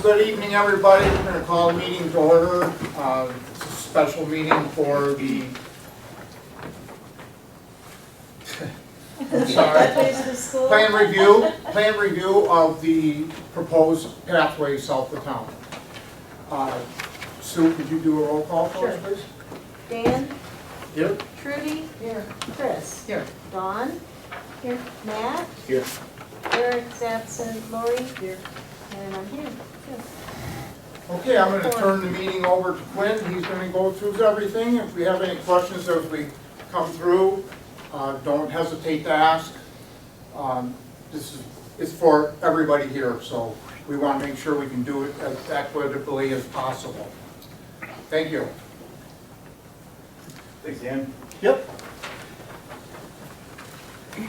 Good evening, everybody. We're going to call the meeting to order. It's a special meeting for the plan review of the proposed pathway south of town. Sue, could you do a roll call for us, please? Dan? Here. Trudy? Here. Chris? Here. Dawn? Here. Matt? Here. Eric's absent. Lori? Here. And I'm here. Okay, I'm going to turn the meeting over to Quinn. He's going to go through everything. If we have any questions as we come through, don't hesitate to ask. This is for everybody here, so we want to make sure we can do it as equitably as possible. Thank you. Thanks, Dan. Yep.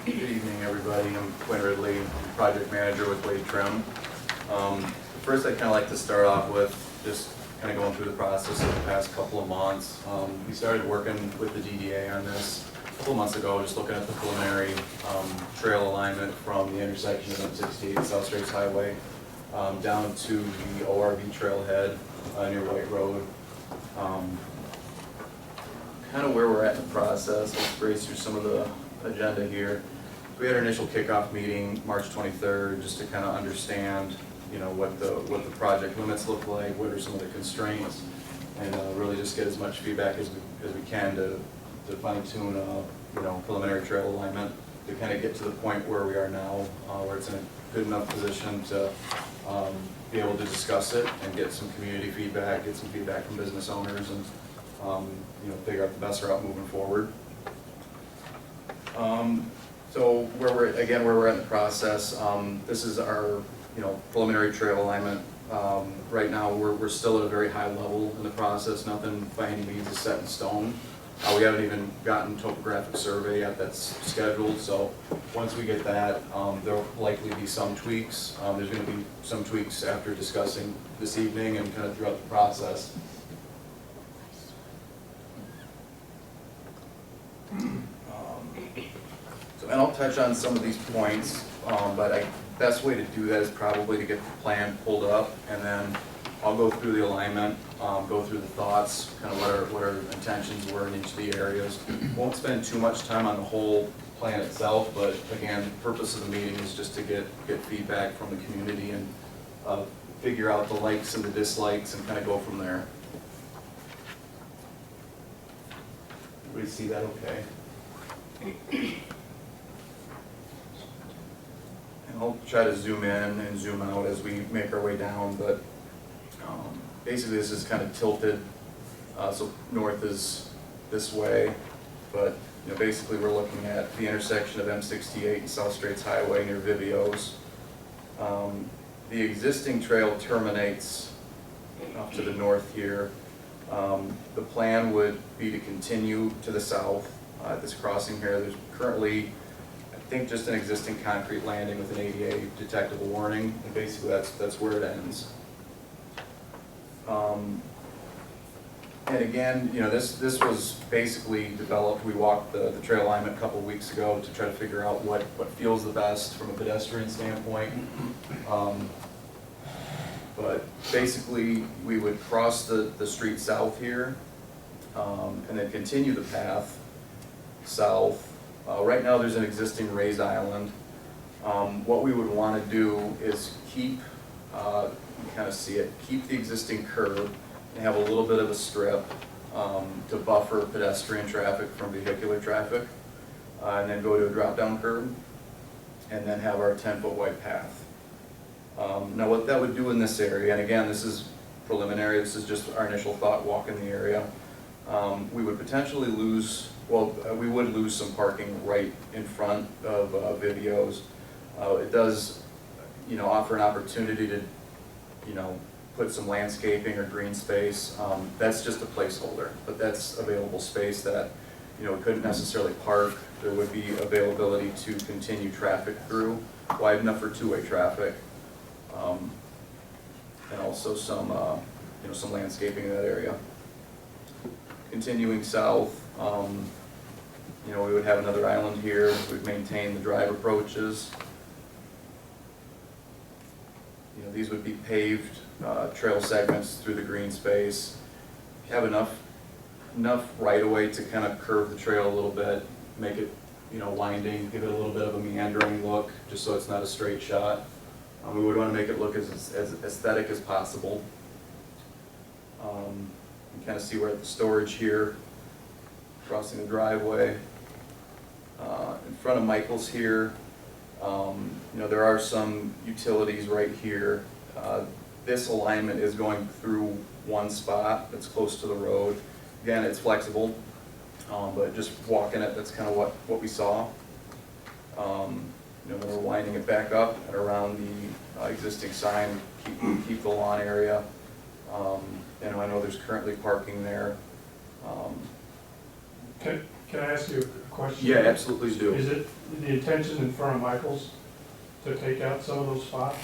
Good evening, everybody. I'm Quinn Ridley, project manager with Wade Trim. First, I'd kind of like to start off with just kind of going through the process of the past couple of months. We started working with the DDA on this a couple of months ago, just looking at the preliminary trail alignment from the intersection of M68 South Straits Highway down to the ORV trailhead near White Road. Kind of where we're at in the process. Let's race through some of the agenda here. We had our initial kickoff meeting March 23rd just to kind of understand, you know, what the project limits look like, what are some of the constraints, and really just get as much feedback as we can to fine tune you know, preliminary trail alignment to kind of get to the point where we are now, where it's in a good enough position to be able to discuss it and get some community feedback, get some feedback from business owners, and you know, figure out the best route moving forward. So where we're at in the process, this is our, you know, preliminary trail alignment. Right now we're still at a very high level in the process. Nothing by any means is set in stone. We haven't even gotten topographic survey yet that's scheduled, so once we get that, there'll likely be some tweaks. There's going to be some tweaks after discussing this evening and kind of throughout the process. And I'll touch on some of these points, but the best way to do that is probably to get the plan pulled up, and then I'll go through the alignment, go through the thoughts, kind of what our intentions were in each of the areas. Won't spend too much time on the whole plan itself, but again, the purpose of the meeting is just to get feedback from the community and figure out the likes and the dislikes and kind of go from there. Everybody see that okay? I'll try to zoom in and zoom out as we make our way down, but basically this is kind of tilted, so north is this way, but you know, basically we're looking at the intersection of M68 and South Straits Highway near Vivio's. The existing trail terminates off to the north here. The plan would be to continue to the south at this crossing here. There's currently, I think, just an existing concrete landing with an ADA detectable warning, and basically that's where it ends. And again, you know, this was basically developed. We walked the trail alignment a couple of weeks ago to try to figure out what feels the best from a pedestrian standpoint. But basically, we would cross the street south here, and then continue the path south. Right now there's an existing raised island. What we would want to do is keep, you kind of see it, keep the existing curb and have a little bit of a strip to buffer pedestrian traffic from vehicular traffic, and then go to a drop-down curb, and then have our 10-foot wide path. Now what that would do in this area, and again this is preliminary, this is just our initial thought walking the area, we would potentially lose, well, we would lose some parking right in front of Vivio's. It does, you know, offer an opportunity to, you know, put some landscaping or green space. That's just a placeholder, but that's available space that, you know, we couldn't necessarily park. There would be availability to continue traffic through, wide enough for two-way traffic, and also some, you know, some landscaping in that area. Continuing south, you know, we would have another island here. We'd maintain the drive approaches. You know, these would be paved trail segments through the green space. Have enough right of way to kind of curve the trail a little bit, make it, winding, give it a little bit of a meandering look, just so it's not a straight shot. We would want to make it look as aesthetic as possible. You kind of see we're at the storage here, crossing the driveway. In front of Michael's here, there are some utilities right here. This alignment is going through one spot that's close to the road. Again, it's flexible, but just walking it, that's kind of what we saw. When we're winding it back up and around the existing sign, keep the lawn area. I know there's currently parking there. Can I ask you a question? Yeah, absolutely do. Is it the intention in front of Michael's to take out some of those spots?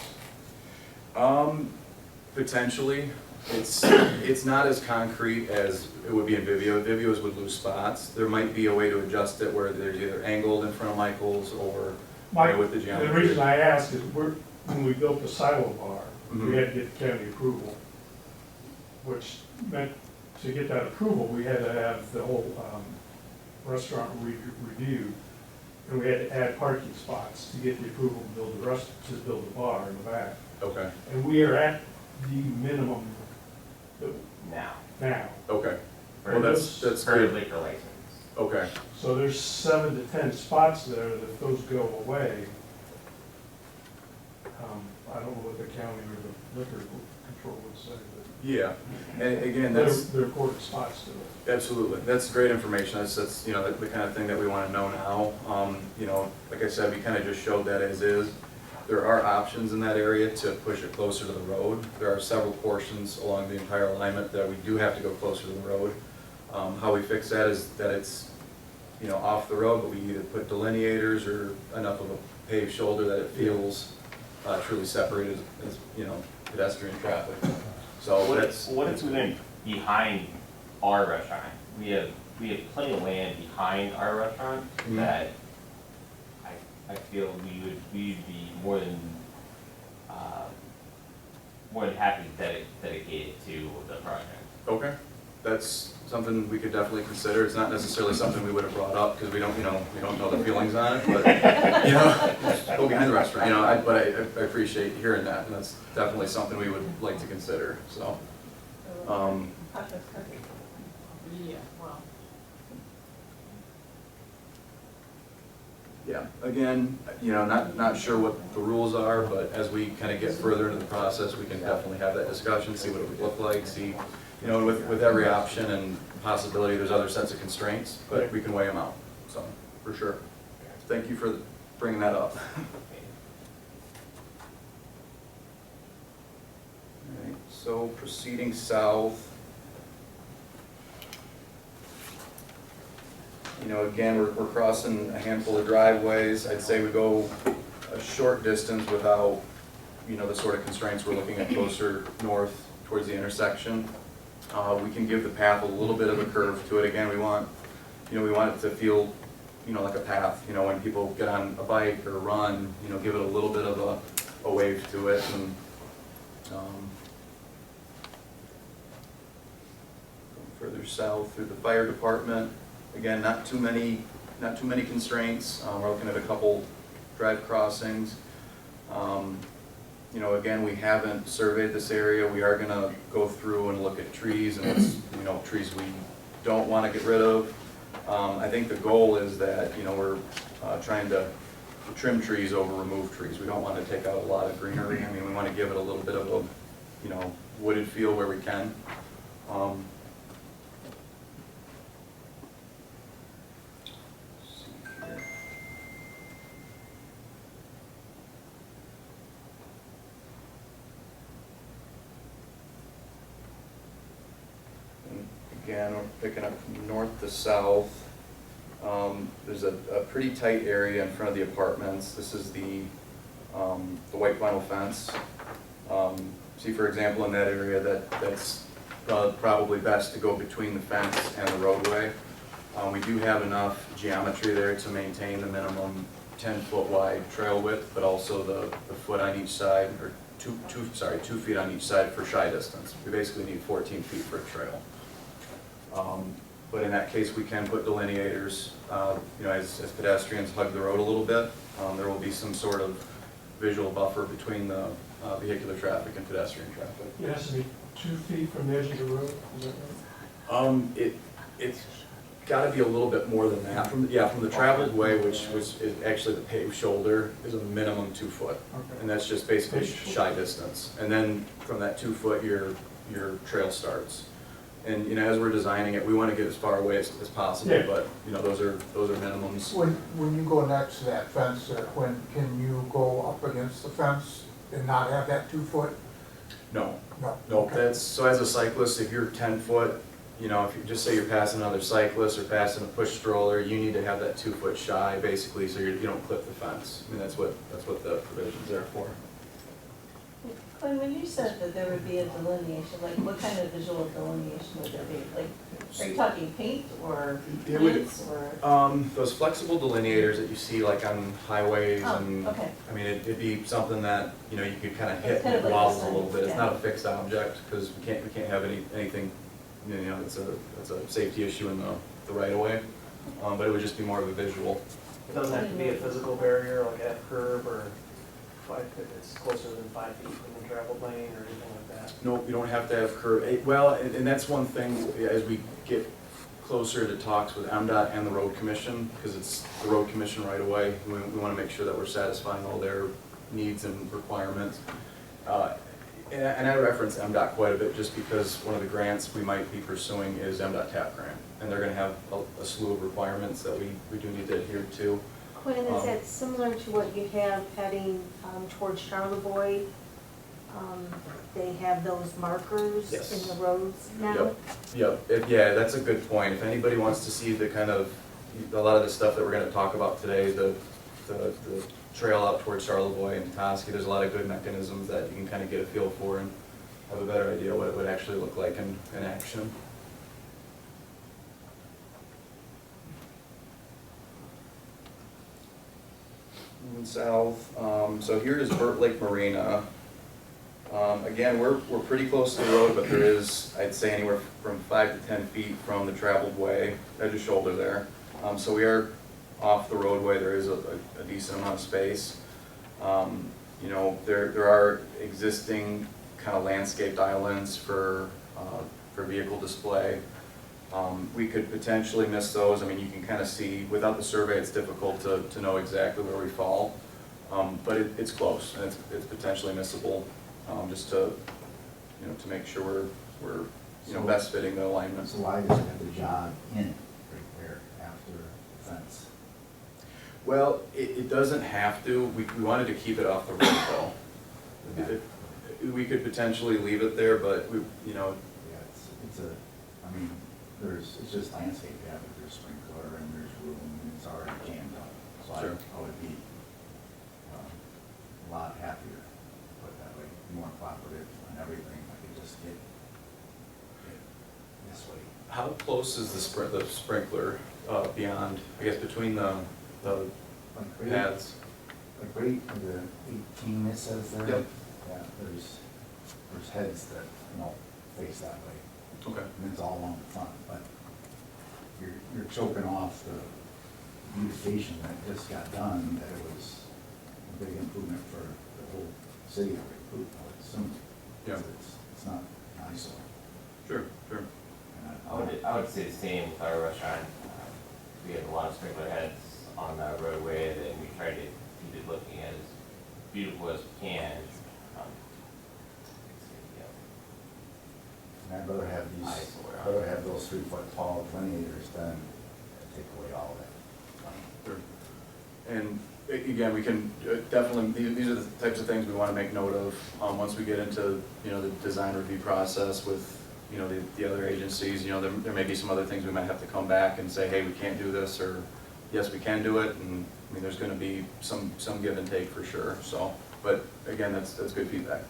Potentially. It's not as concrete as it would be in Vivio. Vivios would lose spots. There might be a way to adjust it where there's either angled in front of Michael's or with the geometry. The reason I ask is when we built the silo bar, we had to get the county approval, which meant to get that approval, we had to have the whole restaurant reviewed, and we had to add parking spots to get the approval to build the bar in the back. Okay. And we are at the minimum now. Okay. For Well, that's For good. liquor license. Okay. So there's 7 to 10 spots there that if those go away, I don't know what the county or the liquor control would say, but Yeah. And again, that's they're important spots to it. absolutely, that's great information. That's the kind of thing that we want to know now. Like I said, we kind of just showed that as is. There are options in that area to push it closer to the road. There are several portions along the entire alignment that we do have to go closer to the road. How we fix that is that it's, off the road, but we either put delineators or enough of a paved shoulder that it feels truly separated as, pedestrian traffic. So What that's. if we went behind our restaurant? We have plenty of land behind our restaurant that I feel we'd be more than happy to dedicate it to the project. Okay, that's something we could definitely consider. It's not necessarily something we would have brought up because we don't know the feelings on it, but, just go behind the restaurant, but I appreciate hearing that, and that's definitely something we would like to consider, so. Yeah, well. Yeah, again, not sure what the rules are, but as we kind of get further into the process, we can definitely have that discussion, see what it would look like, see, with every option and possibility, there's other sets of constraints, but we can weigh them out, so, for sure. Thank you for bringing that up. Alright, so proceeding south. Again, we're crossing a handful of driveways. I'd say we go a short distance without, the sort of constraints we're looking at closer north towards the intersection. We can give the path a little bit of a curve to it. Again, we want it to feel, like a path. When people get on a bike or run, give it a little bit of a wave to it. And further south through the fire department. Again, not too many constraints. We're looking at a couple drive crossings. Again, we haven't surveyed this area. We are gonna go through and look at trees and what's, trees we don't want to get rid of. I think the goal is that, we're trying to trim trees over remove trees. We don't want to take out a lot of greenery. I mean, we want to give it a little bit of a, wooded feel where we can. Again, we're picking up from north to south. There's a pretty tight area in front of the apartments. This is the white vinyl fence. See, for example, in that area, that's probably best to go between the fence and the roadway. We do have enough geometry there to maintain the minimum 10-foot wide trail width, but also the foot on each side, or 2 feet on each side for shy distance. We basically need 14 feet for a trail. But in that case, we can put delineators, you know, as pedestrians hug the road a little bit. There will be some sort of visual buffer between the vehicular traffic and pedestrian traffic. It has to be 2 feet from the edge of the road, is that right? It's gotta be a little bit more than that. From the traveled way, which is actually the paved shoulder, is a minimum 2 foot. Okay. And that's just basically Paved shoulder. shy distance. And then from that 2 foot, your trail starts. And, you know, as we're designing it, we wanna get as far away as possible, Yeah. but, you know, those are minimums. When you go next to that fence there, Quinn, can you go up against the fence and not have that 2 foot? No, No. no, Okay. that's, so as a cyclist, if you're 10 foot, you know, if you just say you're passing another cyclist or passing a push stroller, you need to have that 2 foot shy, basically, so you don't clip the fence. I mean, that's what the provision's there for. Quinn, when you said that there would be a delineation, like what kind of visual delineation would there be? Like, are you talking paint or It would- plants or? Those flexible delineators that you see like on highways Oh, and, okay. I mean, it'd be something that, you know, you could kind of hit It's kind and of it like a wobbles a little sign, bit. It's yeah. not a fixed object, because we can't have anything, you know, it's a safety issue in the right of way. But it would just be more of a visual. It doesn't have to be a physical barrier, like a curb or it's closer than 5 feet from the traveled lane or anything like that. No, you don't have to have curb. Well, and that's one thing, as we get closer to talks with MDOT and the road commission, because it's the road commission right away, we want to make sure that we're satisfying all their needs and requirements. And I reference MDOT quite a bit, just because one of the grants we might be pursuing is MDOT TAP grant, and they're going to have a slew of requirements that we do need to adhere to. Quinn, is that similar to what you have heading towards Charlevoix? They have those markers Yes. in the roads now? Yep, yeah, that's a good point. If anybody wants to see the kind of, a lot of the stuff that we're gonna talk about today, the trail out towards Charlevoix and Toski, there's a lot of good mechanisms that you can kind of get a feel for and have a better idea what it would actually look like in action. Moving south, so here is Burt Lake Marina. Again, we're pretty close to the road, but there is, I'd say, anywhere from 5 to 10 feet from the traveled way, edge of shoulder there. So we are off the roadway. There is a decent amount of space. You know, there are existing kind of landscaped islands for vehicle display. We could potentially miss those. I mean, you can kind of see, without the survey, it's difficult to know exactly where we fall. But it's close, and it's potentially missable. Just to, you know, to make sure we're you know, best fitting the alignment. So why does it have to jog in right there after the fence? Well, it doesn't have to. We wanted to keep it off the road though. Okay. We could potentially leave it there, but we, you know, Yeah, it's I mean, it's just landscape, yeah, but there's sprinkler and there's room and it's already jammed up. So Sure. I would be a lot happier, put it that way, more cooperative and everything. I could just get this way. how close is the sprinkler beyond, I guess, between the Like right, pads? like right in the 18 it says there. Yep. Yeah, there's heads that, you know, face that way. Okay. And it's all along the front, but you're choking off the beautification that just got done, that it was a big improvement for the whole city of Recruit, I would assume. Yeah. It's not an eyesore. Sure, sure. And I would say the same with our restaurant. We have a lot of sprinkler heads on that roadway that we try to keep it looking as beautiful as we can. And I'd rather have I'd rather have those 3-foot tall delineators than take away all of that. Sure. And again, we can definitely, these are the types of things we want to make note of once we get into, you know, the design review process with, you know, the other agencies. You know, there may be some other things we might have to come back and say, hey, we can't do this, or yes, we can do it. And I mean, there's going to be some give and take for sure. So, but again, that's good feedback.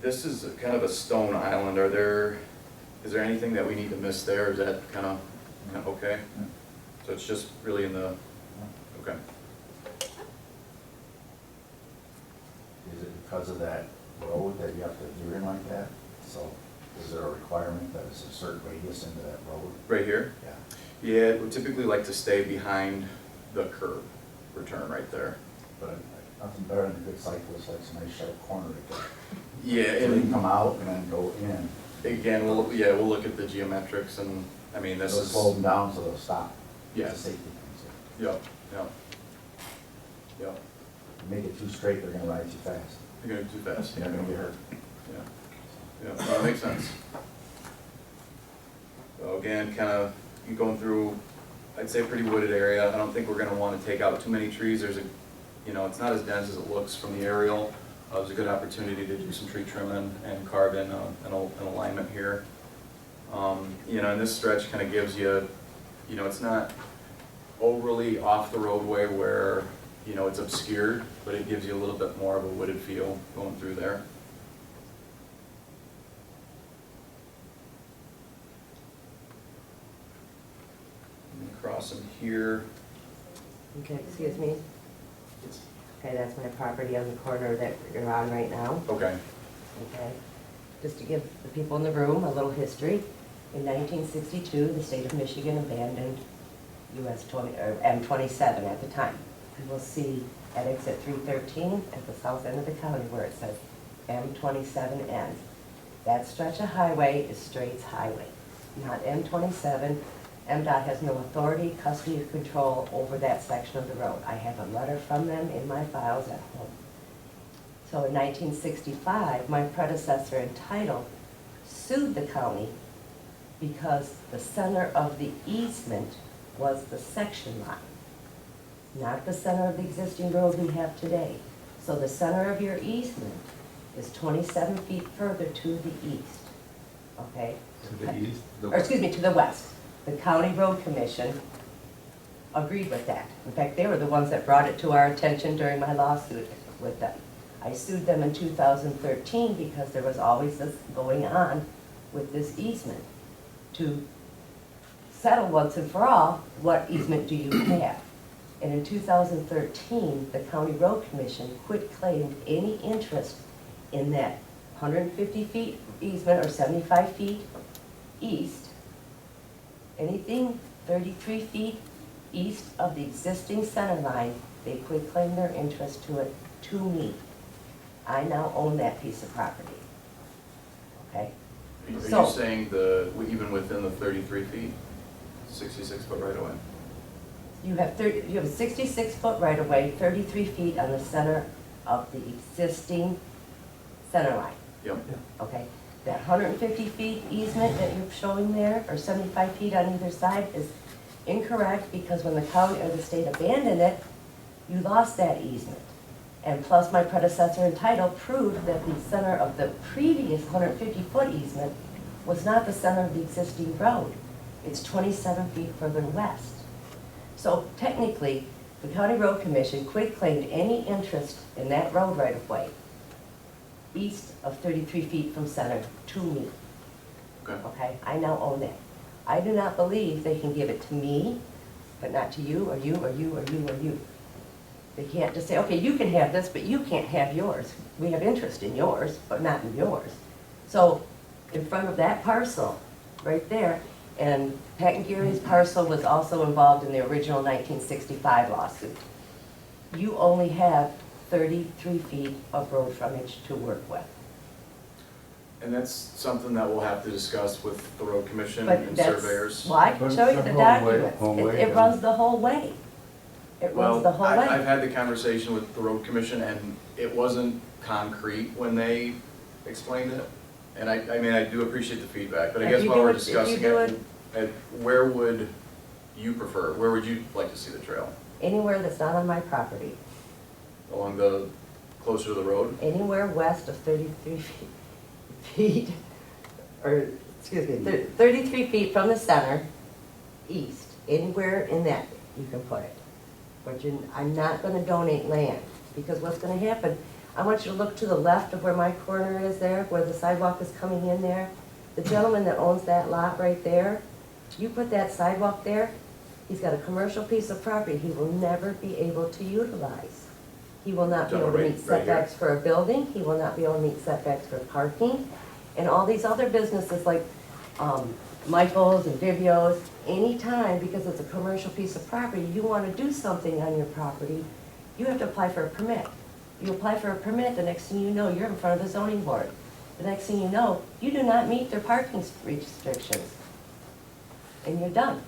This is kind of a stone island. Is there anything that we need to miss there? Is that kind of okay? Yeah. So it's just really in the, okay. because of that road that you have to do in like that? So is there a requirement that it's a certain radius into that road? Right here? Yeah. Yeah, we typically like to stay behind the curb, return right there. But nothing better than a good cyclist, like some nice sharp corner right there. Yeah, So they can and come out and then go in. again, we'll look at the geometrics and, I mean, this They'll is, slow them down so they'll stop. Yeah. It's a safety concern. yep, yep. Yep, You make it too straight, they're gonna ride too fast. you're gonna do too fast. They're gonna get hurt. Yeah, yeah, no, that makes sense. So again, kind of, you're going through, I'd say, a pretty wooded area. I don't think we're gonna want to take out too many trees. There's a, you know, it's not as dense as it looks from the aerial. There's a good opportunity to do some tree trimming and carve in an alignment here. You know, and this stretch kind of gives you, you know, it's not overly off the roadway where, you know, it's obscured, but it gives you a little bit more of a wooded feel going through there. And crossing here. Okay, excuse me. Okay, that's my property on the corner that you're on right now, Okay. okay? Just to give the people in the room a little history, in 1962, the state of Michigan abandoned M27 at the time. You will see at exit 313 at the south end of the county where it says M27 ends. That stretch of highway is Straits Highway, not M27. MDOT has no authority, custody, or control over that section of the road. I have a letter from them in my files at home. So in 1965, my predecessor Untitled sued the county because the center of the easement was the section line, not the center of the existing road we have today. So the center of your easement is 27 feet further to the east, okay? To the east? Or excuse me, to the west. The County Road Commission agreed with that. In fact, they were the ones that brought it to our attention during my lawsuit with them. I sued them in 2013 because there was always this going on with this easement to settle once and for all, what easement do you have? And in 2013, the County Road Commission quit-claimed any interest in that 150 feet easement or 75 feet east. Anything 33 feet east of the existing center line, they quit-claim their interest to it to me. I now own that piece of property, okay? Are So- you saying even within the 33 feet, 66-foot right away? You have a 66-foot right-of-way, 33 feet on the center of the existing center line, Yep. okay? That 150 feet easement that you're showing there, or 75 feet on either side, is incorrect because when the county or the state abandoned it, you lost that easement. And plus, my predecessor Untitled proved that the center of the previous 150-foot easement was not the center of the existing road. It's 27 feet further west. So technically, the County Road Commission quit-claimed any interest in that road right-of-way east of 33 feet from center to me. Okay. Okay, I now own that. I do not believe they can give it to me, but not to you, or you, or you, or you, or you. They can't just say, okay, you can have this, but you can't have yours. We have interest in yours, but not in yours. So, in front of that parcel, right there, and Pat and Gary's parcel was also involved in the original 1965 lawsuit. You only have 33 feet of road frontage to work with. And that's something that we'll have to discuss with the road commission But and that's, surveyors. well, I can show you the documents. It runs the whole way. It runs the whole I've way. had the conversation with the road commission, and it wasn't concrete when they explained it. And I mean, I do appreciate the feedback, but I If guess you while do we're it- if you discussing do it, where would you prefer, where would you like to see the trail? Anywhere that's not on my property, Along the, closer to the road? anywhere west of 33 feet, or, excuse me, 33 feet from the center, east, anywhere in that, you can put it. But I'm not gonna donate land, because what's gonna happen, I want you to look to the left of where my corner is there, where the sidewalk is coming in there. The gentleman that owns that lot right there, you put that sidewalk there, he's got a commercial piece of property he will never be able to utilize. He will not be able to meet setbacks for a building, he will not be able to meet setbacks for parking, and all these other businesses like Michael's and Vivio's, anytime, because it's a commercial piece of property, you want to do something on your property, you have to apply for a permit. You apply for a permit, the next thing you know, you're in front of the zoning board. The next thing you know, you do not meet their parking restrictions, and you're done.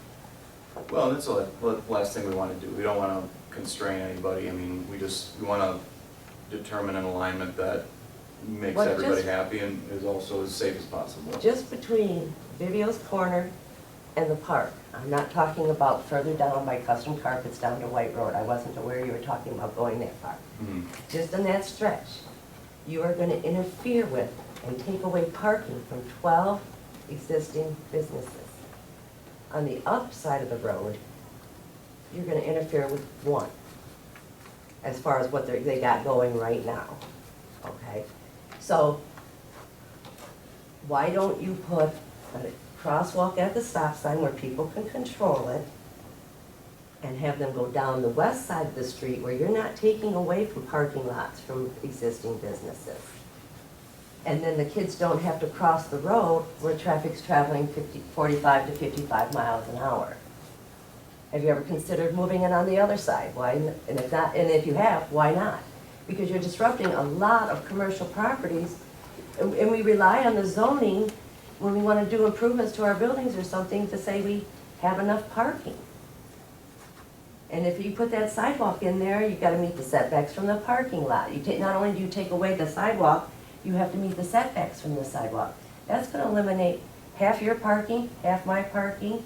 Well, that's the last thing we want to do. We don't want to constrain anybody. I mean, we want to determine an alignment that makes Well, everybody just- happy and is also as safe as possible. Just between Vivio's Corner and the park, I'm not talking about further down by Custom Carpets down to White Road. I wasn't aware you were talking about going that far. Mhm. Just in that stretch, you are going to interfere with and take away parking from 12 existing businesses. On the other side of the road, you're going to interfere with one, as far as what they got going right now, okay? So, why don't you put a crosswalk at the stop sign where people can control it, and have them go down the west side of the street where you're not taking away from parking lots from existing businesses. And then the kids don't have to cross the road where traffic's traveling 45 to 55 miles an hour. Have you ever considered moving it on the other side? Why, and if not, and if you have, why not? Because you're disrupting a lot of commercial properties, and we rely on the zoning when we want to do improvements to our buildings or something to say we have enough parking. And if you put that sidewalk in there, you gotta meet the setbacks from the parking lot. Not only do you take away the sidewalk, you have to meet the setbacks from the sidewalk. That's gonna eliminate half your parking, half my parking.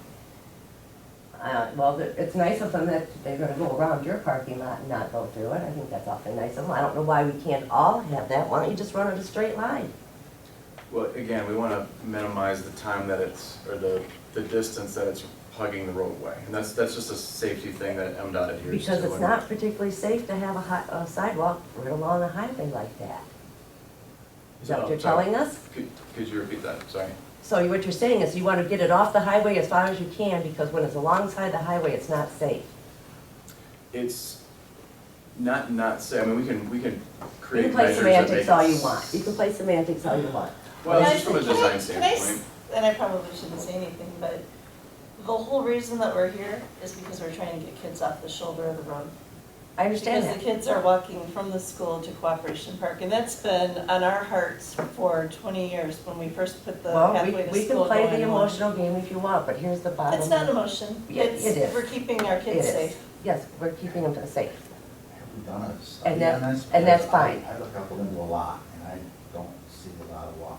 Well, it's nice of them that they're gonna go around your parking lot and not go through it. I think that's awfully nice of them. I don't know why we can't all have that. Why don't you just run it a straight line? Well, again, we want to minimize the time that it's, or the distance that it's hugging the roadway. And that's just a safety thing that MDOT adheres to. Because it's not particularly safe to have a sidewalk right along a highway like that. Is that what you're telling us? Could you repeat that? Sorry. So what you're saying is you want to get it off the highway as far as you can, because when it's alongside the highway, it's not safe. It's not say, I mean, we can You create can play measures that make semantics all you it- want. You can play semantics all you want. Well, Can I just from a say- can I- design can I standpoint. And I probably shouldn't say anything, but the whole reason that we're here is because we're trying to get kids off the shoulder of the road. I understand Because that. the kids are walking from the school to Cooperation Park, and that's been on our hearts for 20 years when we first put the Well, pathway to we can school play going the on. emotional game if you want, but here's the bottom. It's not emotion. Yeah, it is. We're keeping our It kids is. safe. Yes, we're keeping them safe. Have we done a And study that- on this? and that's Because fine. I look up into a lot, and I don't see a lot of walkers.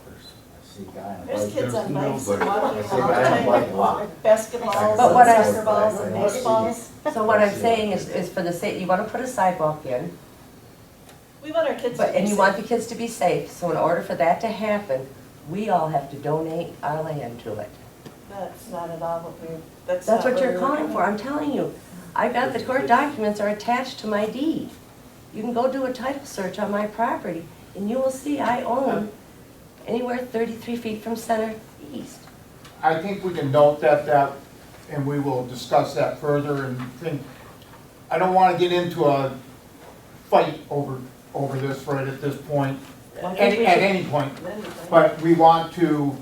I see a guy on a There's bike. kids on bikes walking I all see a the guy on a bike a time. lot. Basketballs But what and I- soccer balls and baseballs. So what I'm saying is for the sake, you want to put a sidewalk in, We want our kids to be but, safe. and you want the kids to be safe, so in order for that to happen, we all have to donate our land to it. That's not at all what we're, that's That's not what you're we're calling looking for, at. I'm telling you. I got the court documents are attached to my deed. You can go do a title search on my property, and you will see I own anywhere 33 feet from center east. I think we can note that, and we will discuss that further and think, I don't want to get into a fight over this right at this point, Well, I at think we should- any point. But we want to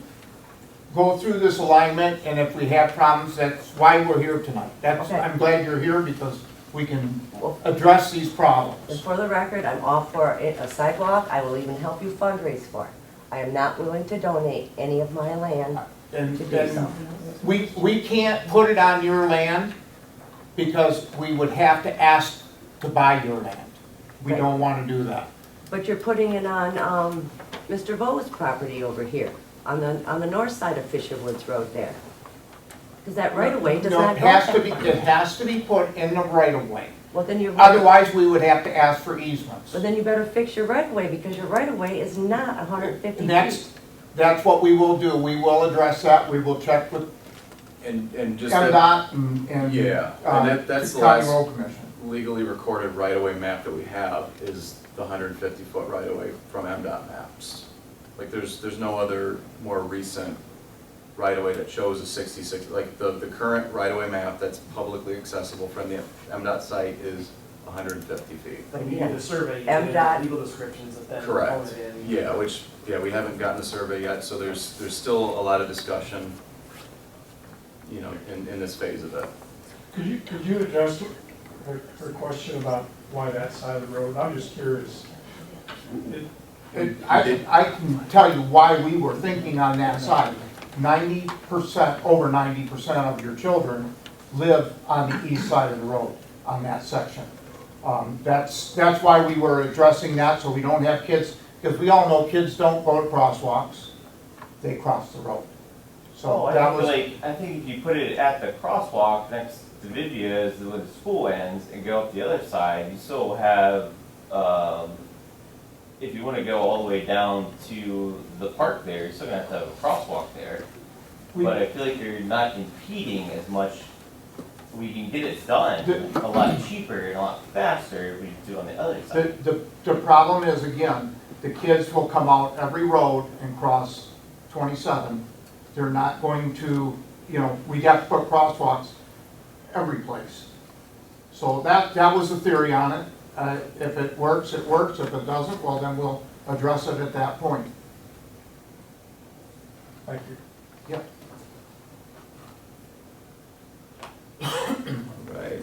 go through this alignment, and if we have problems, that's why we're here tonight. Okay. I'm glad you're here because we can Well, address these and problems. for the record, I'm all for a sidewalk, I will even help you fundraise for it. I am not willing to donate any of my land And to do so. we can't put it on your land because we would have to ask to buy your land. We Right. don't want to do that. But you're putting it on Mr. Bowe's property over here, on the north side of Fisher Woods Road there. Because that right-of-way does No, not it go. has to be put in the right of way. Well, then you. Otherwise, we would have to ask for easements. But then you better fix your right-of-way, because your right-of-way is not 150 And feet. that's what we will do. We will address that. We will check with And just that, MDOT and Yeah, and that's the County last- Road Commission. legally recorded right-of-way map that we have is the 150-foot right-of-way from MDOT maps. Like, there's no other more recent right-of-way that shows a 66, like, the current right-of-way map that's publicly accessible from the MDOT site is 150 feet. But When you do again, the survey, you MDOT get legal descriptions that then Correct. hone it in. Yeah, which, we haven't gotten the survey yet, so there's still a lot of discussion, you know, in this phase of it. Could you address her question about why that side of the road? I'm just curious. I can tell you why we were thinking on that side. 90%, over 90% of your children live on the east side of the road, on that section. That's why we were addressing that, so we don't have kids, because we all know kids don't go to crosswalks, they cross the road. So I that think was, I think if you put it at the crosswalk next to Vivia's when the school ends and go up the other side, you still have, if you want to go all the way down to the park there, you're still gonna have to have a crosswalk there. But I feel like you're not impeding as much. We can get it done a lot cheaper and a lot faster if we do it on the other side. the problem is, again, the kids will come out every road and cross 27. They're not going to, you know, we'd have to put crosswalks every place. So that was the theory on it. If it works, it works. If it doesn't, well, then we'll address it at that point. Thank you. Yep. Right,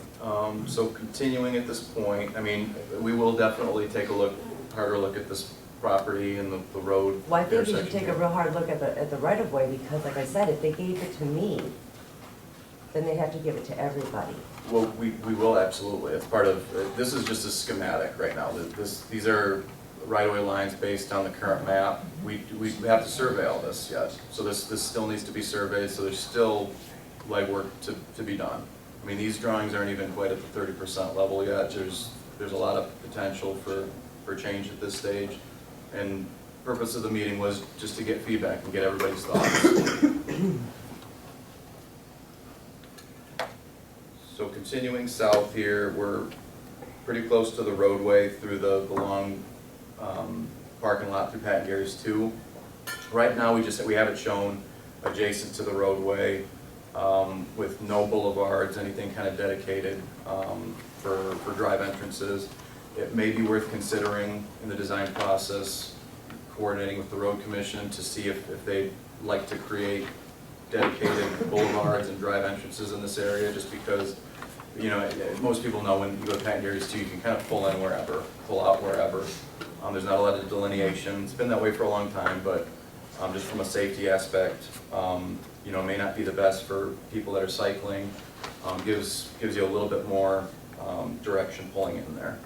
so continuing at this point, I mean, we will definitely take a harder look at this property and the road. well, I think we should intersection take a here. real hard look at the right of way, because like I said, if they gave it to me, then they have to give it to everybody. Well, we will absolutely, it's part of, this is just a schematic right now. These are right-of-way lines based on the current map. We have to survey all this yet, so this still needs to be surveyed, so there's still legwork to be done. I mean, these drawings aren't even quite at the 30% level yet. There's a lot of potential for change at this stage. And purpose of the meeting was just to get feedback and get everybody's thoughts. So continuing south here, we're pretty close to the roadway through the long parking lot through Pat and Gary's too. Right now, we have it shown adjacent to the roadway with no boulevards, anything kind of dedicated for drive entrances. It may be worth considering in the design process, coordinating with the road commission to see if they'd like to create dedicated boulevards and drive entrances in this area, just because, you know, most people know when you go to Pat and Gary's too, you can kind of pull in wherever, pull out wherever. There's not a lot of delineation. It's been that way for a long time, but just from a safety aspect, you know, may not be the best for people that are cycling. Gives you a little bit more direction pulling in there.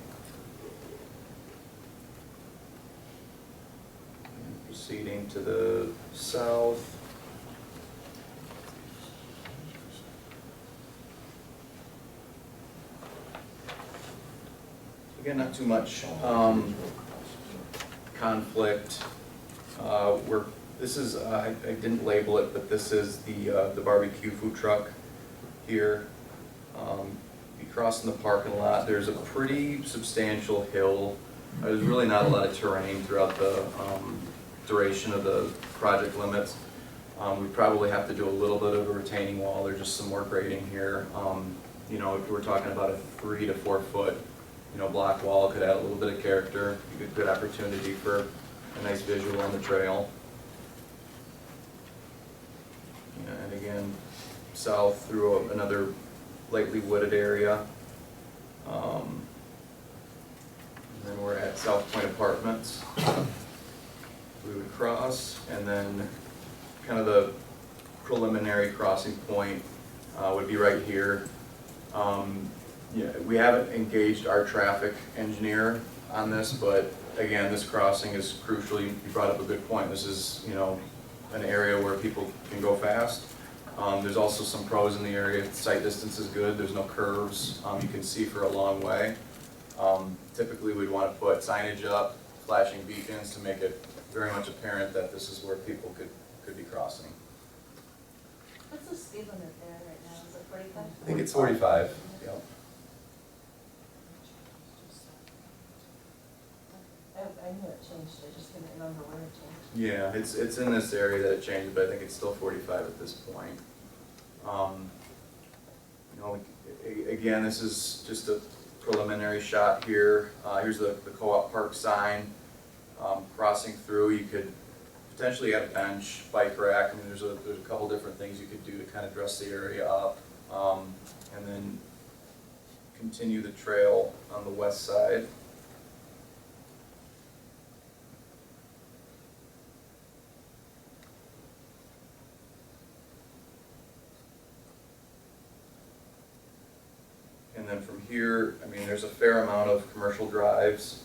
And proceeding to the south. Again, not too much conflict. This is, I didn't label it, but this is the barbecue food truck here. You cross in the parking lot, there's a pretty substantial hill. There's really not a lot of terrain throughout the duration of the project limits. We probably have to do a little bit of a retaining wall. There's just some more grading here. You know, if we're talking about a 3 to 4 foot, you know, block wall, could add a little bit of character, good opportunity for a nice visual on the trail. And again, south through another lightly wooded area. And then we're at South Point Apartments. We would cross, and then kind of the preliminary crossing point would be right here. Yeah, we haven't engaged our traffic engineer on this, but again, this crossing is crucial. You brought up a good point. This is, you know, an area where people can go fast. There's also some pros in the area. Sight distance is good. There's no curves. You can see for a long way. Typically, we'd want to put signage up, flashing beacons to make it very much apparent that this is where people could be crossing. What's the speed limit there right now? Is it 45? I think it's 45. Yep. I knew it changed, I just didn't remember where it changed. Yeah, it's in this area that it changed, but I think it's still 45 at this point. You know, again, this is just a preliminary shot here. Here's the co-op park sign. Crossing through, you could potentially add a bench, bike rack. I mean, there's a couple different things you could do to kind of dress the area up. And then continue the trail on the west side. And then from here, I mean, there's a fair amount of commercial drives,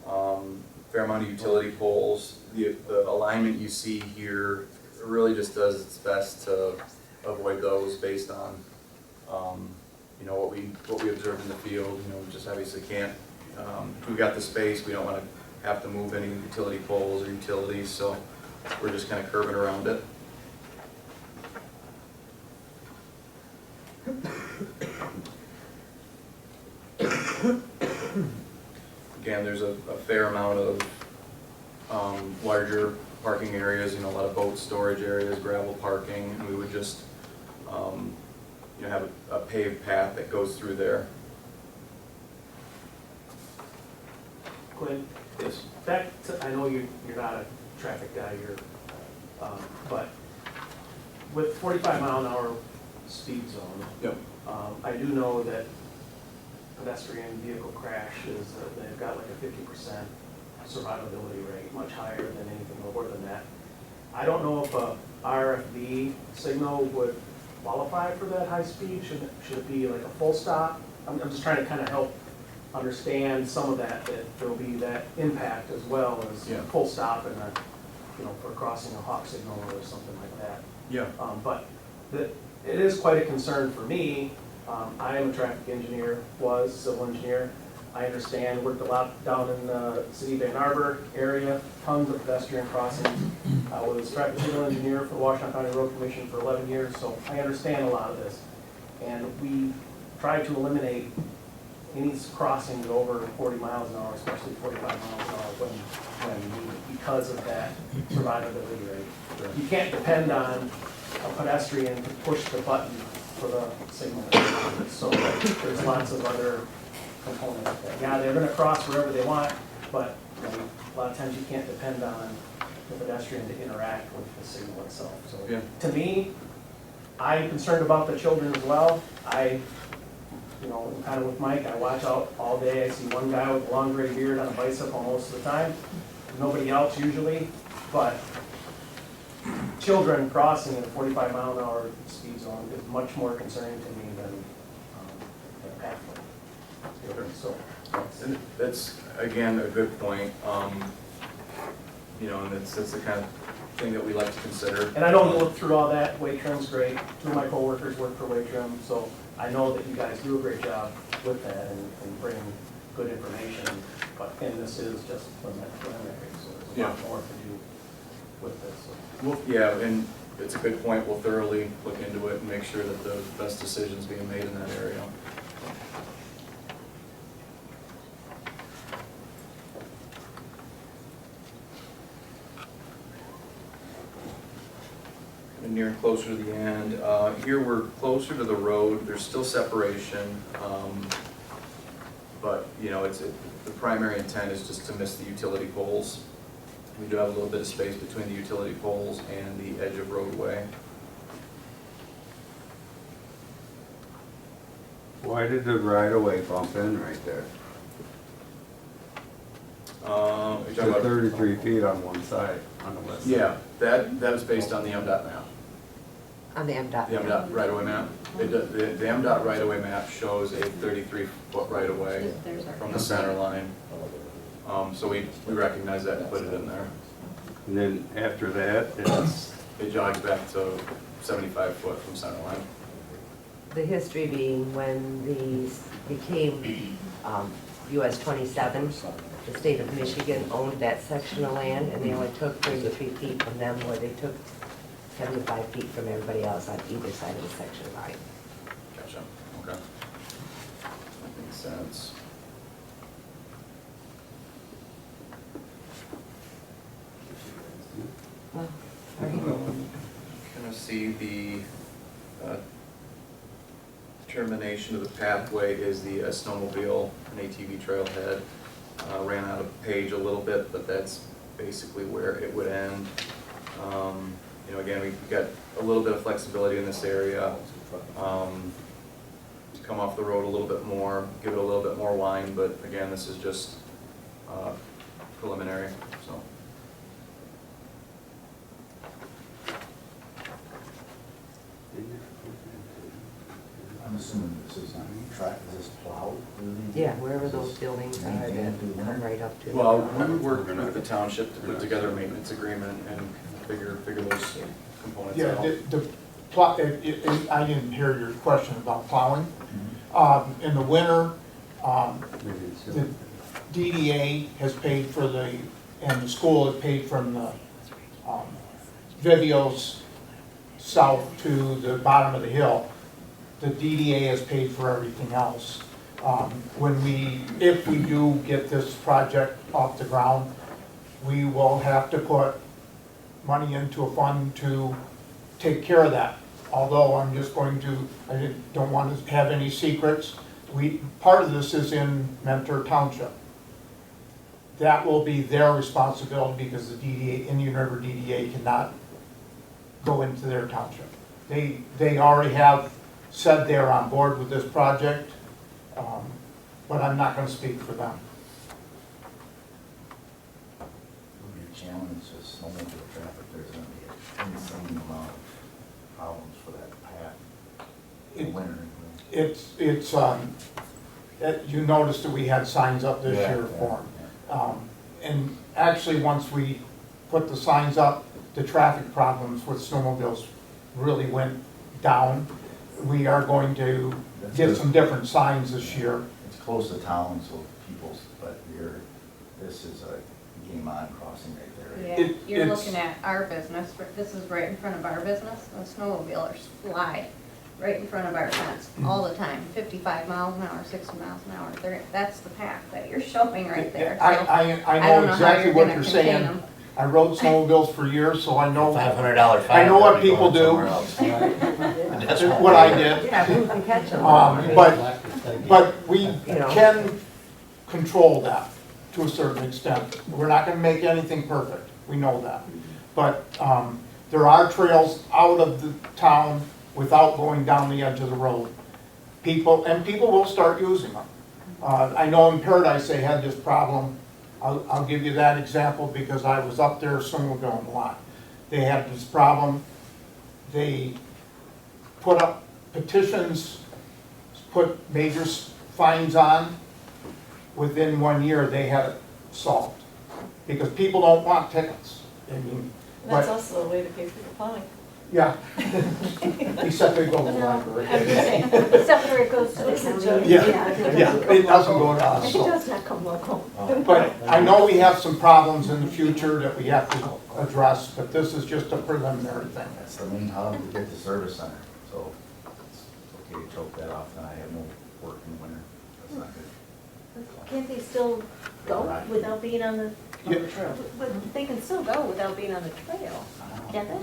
fair amount of utility poles. The alignment you see here really just does its best to avoid those based on, you know, what we observed in the field. You know, we just obviously can't, if we've got the space, we don't want to have to move any utility poles or utilities, so we're just kind of curving around it. Again, there's a fair amount of larger parking areas, you know, a lot of boat storage areas, gravel parking, and we would just, you know, have a paved path that goes through there. Quinn, Yes. back to, I know you're not a traffic guy, but with 45-mile-an-hour speed zone, Yep. I do know that pedestrian vehicle crash is, they've got like a 50% survivability rate, much higher than anything lower than that. I don't know if a RFB signal would qualify for that high speed. Should it be like a full stop? I'm just trying to kind of help understand some of that there'll be that impact as well as Yeah. full stop and a, you know, for crossing a hawk signal or something like that. Yeah. But it is quite a concern for me. I am a traffic engineer, was civil engineer. I understand, worked a lot down in the city of Ann Arbor area, tons of pedestrian crossings. I was traffic signal engineer for the Washington County Road Commission for 11 years, so I understand a lot of this. And we try to eliminate any crossings over 40 miles an hour, especially 45 miles an hour when needed, because of that survivability rate. You can't depend on a pedestrian to push the button for the signal. So there's lots of other components of that. Yeah, they're gonna cross wherever they want, but you know, a lot of times you can't depend on the pedestrian to interact with the signal itself. So Yeah. to me, I'm concerned about the children as well. You know, kind of with Mike, I watch out all day. I see one guy with a long gray beard on a bicycle most of the time. Nobody else usually, but children crossing in a 45-mile-an-hour speed zone is much more concerning to me than a pathway. So, And that's, again, a good point. You know, and that's the kind of thing that we like to consider. and I know you look through all that. Waitrim's great. Two of my coworkers work for Waitrim, so I know that you guys do a great job with that and bring good information. And this is just preliminary, so there's a lot more to do with this. So. Well, yeah, and it's a good point. We'll thoroughly look into it and make sure that the best decision's being made in that area. And nearing closer to the end. Here we're closer to the road. There's still separation, but you know, the primary intent is just to miss the utility poles. We do have a little bit of space between the utility poles and the edge of roadway. Why did the right-of-way bump in right there? You're To talking about 33 feet on one side, on the west side. Yeah, that was based on the MDOT map. On the MDOT. The MDOT right-of-way map. The MDOT right-of-way map shows a 33-foot right-of-way from the center line. So we recognize that and put it in there. And then after that, It jogs back to 75 foot from center line. The history being when these became US 27, the state of Michigan owned that section of land, and they only took 33 feet from them, where they took 75 feet from everybody else on either side of the section line. Gotcha, okay. That makes sense. Well, all right. Kind of see the termination of the pathway is the snowmobile and ATV trailhead. Ran out of page a little bit, but that's basically where it would end. You know, again, we've got a little bit of flexibility in this area. To come off the road a little bit more, give it a little bit more line, but again, this is just preliminary, so. I'm assuming this is on track, is this plowed? Yeah, wherever those buildings are, that come right up to. Well, we worked with the township to put together a maintenance agreement and figure those components Yeah, out. I didn't hear your question about plowing. In the winter, the DDA has paid for and the school has paid from the Vivios south to the bottom of the hill. The DDA has paid for everything else. If we do get this project off the ground, we will have to put money into a fund to take care of that. Although I don't want to have any secrets. Part of this is in Mentor Township. That will be their responsibility because the DDA, Indian River DDA cannot go into their township. They already have said they're on board with this project, but I'm not going to speak for them. It'll be a challenge to snowmobile traffic, there's gonna be an insane amount of problems for that path in winter. You noticed that we had signs up this Yeah, year yeah, for them. And actually, once we put the signs up, the traffic problems with snowmobiles really went down. We are going to get some different signs this year. It's close to town, so but this is a game on crossing right there. Yeah, you're it's- looking at our business, this is right in front of our business, and snowmobilers fly right in front of our fence all the time, 55 miles an hour, 60 miles an hour. That's the path that you're showing right there. So I I know don't know how exactly you're what gonna you're contain saying. them. I rode snowmobiles for years, so I know. $500 fine. I know what would be people going do. somewhere else. That's what I did. Yeah, who can catch them? But we You know. can control that to a certain extent. We're not gonna make anything perfect, we know that. But there are trails out of the town without going down the edge of the road. People will start using them. I know in Paradise they had this problem. I'll give you that example because I was up there snowmobiling a lot. They had this problem. They put up petitions, put major fines on. Within 1 year, they had it solved. Because people don't want tickets. I mean, That's but, also a way to pay for the plowing. yeah. Except they go to the library. I'm just saying, except where it goes to the It's a county. joke. Yeah, it doesn't go to us. It So. does not come local. But I know we have some problems in the future that we have to address, but this is just a preliminary thing. That's the main hub to get the service center, so it's okay to choke that off, and I have no work in the winter, that's not good. Can't they still go Right. without being on the, Yeah. but they can still go without being on the trail, can't they?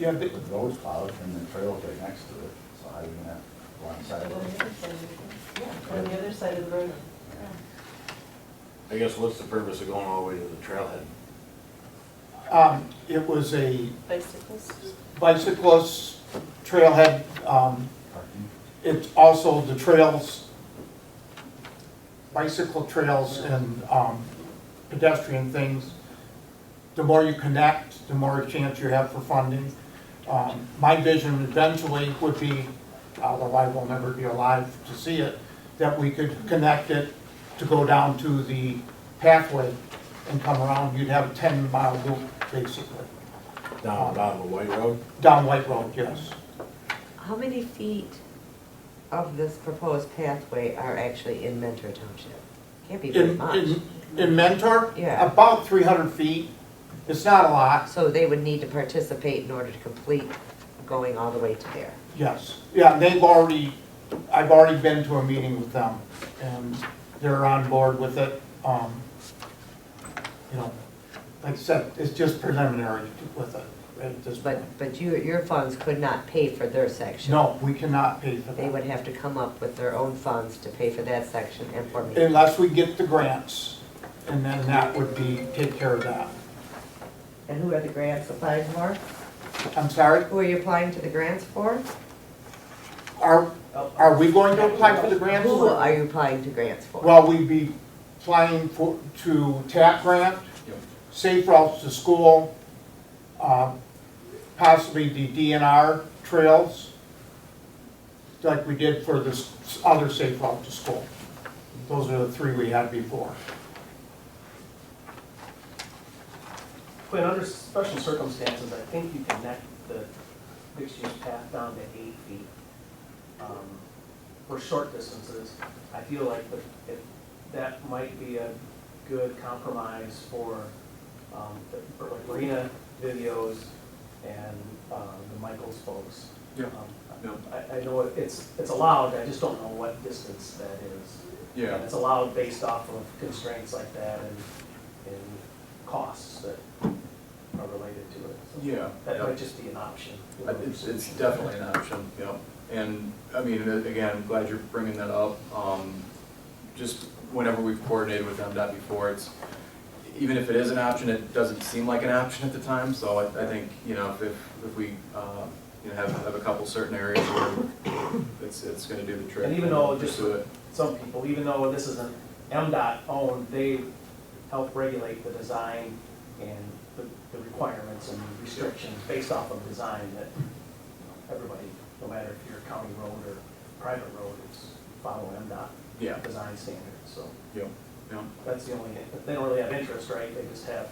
Yeah, The road's plowed and the trail's right next to it, so how are you gonna go on the side On of the it? other side of the- yeah, on the other side of the road. I guess what's the purpose of going all the way to the trailhead? It was a Bicycles. bicyclist trailhead. Parking? It's also the trails, bicycle trails and pedestrian things. The more you connect, the more chance you have for funding. My vision eventually would be, although I will never be alive to see it, that we could connect it to go down to the pathway and come around. You'd have a 10-mile loop, basically. Down the White Road? Down White Road, yes. How many feet of this proposed pathway are actually in Mentor Township? Can't be very much. In Mentor? Yeah. About 300 feet. It's not a lot, So they would need to participate in order to complete going all the way to there. yes. Yeah, I've already been to a meeting with them, and they're on board with it. You know, like I said, it's just preliminary with it. at this point. But your funds could not pay for their section? No, we cannot pay for They that. would have to come up with their own funds to pay for that section and for me? Unless we get the grants, and then that would be, take care of that. And who are the grants applied for? I'm sorry, Who are you applying to the grants for? are we going to apply for the grants? Who are you applying to grants for? Well, we'd be applying for, to TAP grant, Yep. safe routes to school, possibly the DNR trails, like we did for this other safe route to school. Those are the three we had before. But under special circumstances, I think you connect the mixed-use path down to 8 feet. For short distances, I feel like if that might be a good compromise for like Marina videos and the Michaels folks. Yeah. Yeah. I know it's allowed, I just don't know what distance that is. Yeah. And it's allowed based off of constraints like that and costs that are related to it. So Yeah. that Yeah. might just be an option. It's definitely an option, yeah. And, I mean, again, I'm glad you're bringing that up. Just whenever we've coordinated with MDOT before, it's, even if it is an option, it doesn't seem like an option at the time. So I think, you know, if we, you know, have a couple certain areas where it's gonna do the trick. And even though just pursue it. some people, even though this isn't MDOT owned, they help regulate the design and the requirements and restrictions based off of design that everybody, no matter if you're a county road or private road, it's follow MDOT Yeah. design standards, so Yeah, yeah. that's the only, they don't really have interest, right? They just have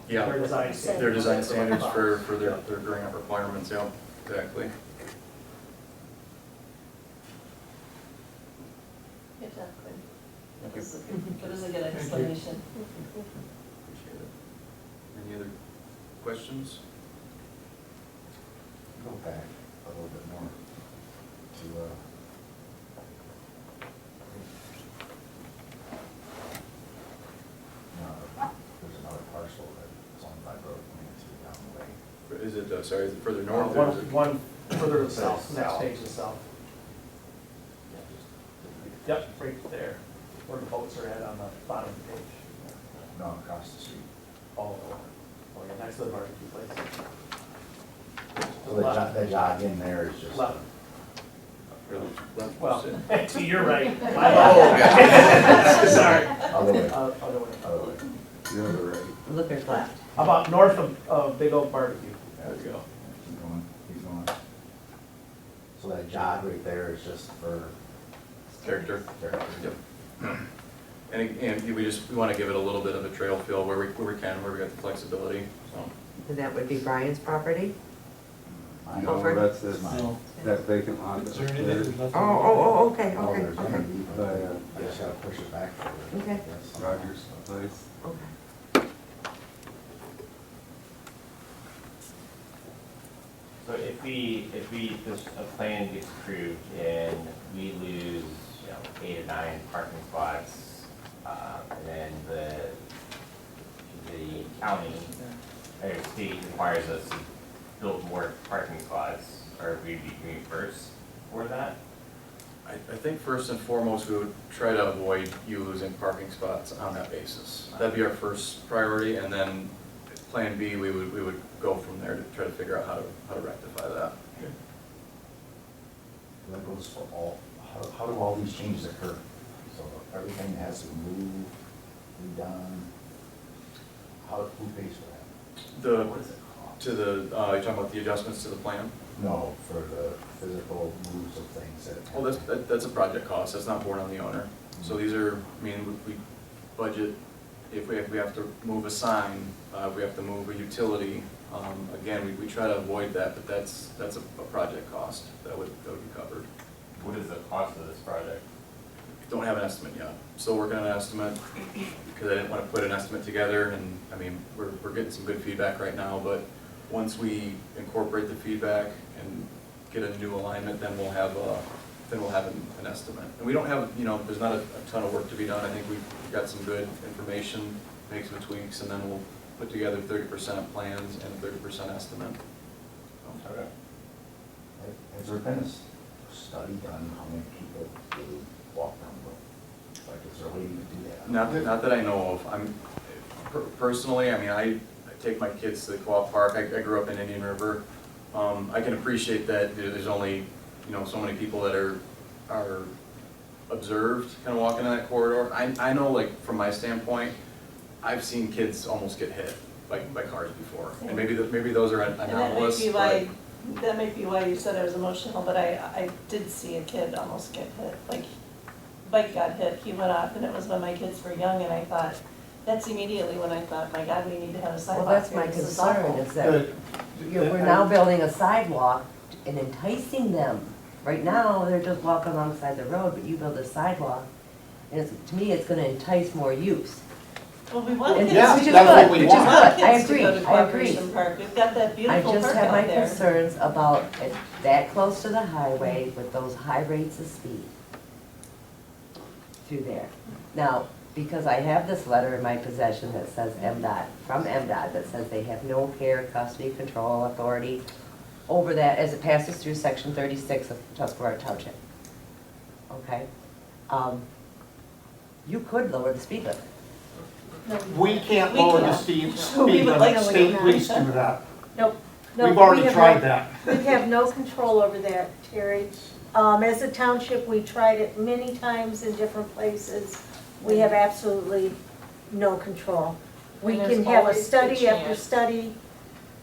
Yeah. their design standards. Their design standards for their grant requirements, yeah, exactly. Good job, Quinn. Thank That you. was a good explanation. Appreciate it. Any other questions? Go back a little bit more to, there's another parcel that's owned by Broad Community down the way. Is it, sorry, is it further north? or is it- One further to the south, South. next page to the south. Yep, right there, where the boats are at on the bottom of the page. No, across the street. Oh, yeah, next to the barbecue place. So the jog in there is just. Left. Really left, Well, sit. to your right. My Oh, bad. Sorry. Other way, Other way. other way. The other right. Looker's left. How about north of Big Oak Barbecue? There we go. Keep going, keep going. So that jog right there is just for Character. character. Yep. And we want to give it a little bit of a trail feel where we can, where we got the flexibility, so. And that would be Brian's property? Mine. No, Over. that's It's this, mine. that vacant lot. that's there. Oh, okay, Oh, okay, there's gonna okay, be, but I just gotta push it back for it. Okay. Yes. Rogers Place. okay. So if this, a plan gets approved and we lose, 8 or 9 parking spots, and then the county or state requires us to build more parking spots, or if we'd be reimbursed for that? I think first and foremost, we would try to avoid you losing parking spots on that basis. That'd be our first priority, and then plan B, we would go from there to try to figure out how to rectify that. That goes for all, how do all these changes occur? So everything has to move, be done, who pays for that? What does it cost? To the, you're talking about the adjustments to the plan? No, for the physical moves of things that. Well, that's a project cost, that's not borne on the owner. So these are, I mean, we budget, if we have to move a sign, if we have to move a utility, again, we try to avoid that, but that's a project cost that would be covered. What is the cost of this project? Don't have an estimate yet. Still working on an estimate, because I didn't want to put an estimate together, and, I mean, we're getting some good feedback right now, but once we incorporate the feedback and get a new alignment, then we'll have an estimate. And we don't have, there's not a ton of work to be done. I think we've got some good information, make some tweaks, and then put together 30% plans and 30% estimate. Okay. Has there been a study done how many people do walk down the road? Like, is there a way you can do that? Not that I know of. Personally, I mean, I take my kids to the co-op park. I grew up in Indian River. I can appreciate that there's only, so many people that are observed kind of walking in that corridor. I know, like, from my standpoint, I've seen kids almost get hit by cars before. And maybe those are anomalous. That might be why you said I was emotional, but I did see a kid almost get hit, like, bike got hit, he went off, and it was when my kids were young, and I thought, that's immediately when I thought, my God, we need to have a Well, sidewalk that's here. my This is concern, awful. is that we're now building a sidewalk and enticing them. Right now, they're just walking alongside the road, but you build a sidewalk, and to me, it's gonna entice more use. Well, we want And kids. Yeah, which is that's good, what we which is want. good. I Kids to agree, go to I agree. Cooperation Park, we've got that I beautiful just park have my out there. concerns about it that close to the highway with those high rates of speed through there. Now, because I have this letter in my possession that says MDOT, from MDOT, that says they have no care, custody, control, authority over that as it passes through section 36 of Tuscarora Township. Okay? You could lower the speed limit. We can't We lower the can't. speed We would like limit, to. state police do that. Nope. No, We've already we have tried no- that. We have no control over that, Terry. As a township, we tried it many times in different places. We have absolutely no control. We And there's can have a always the study after chance. study.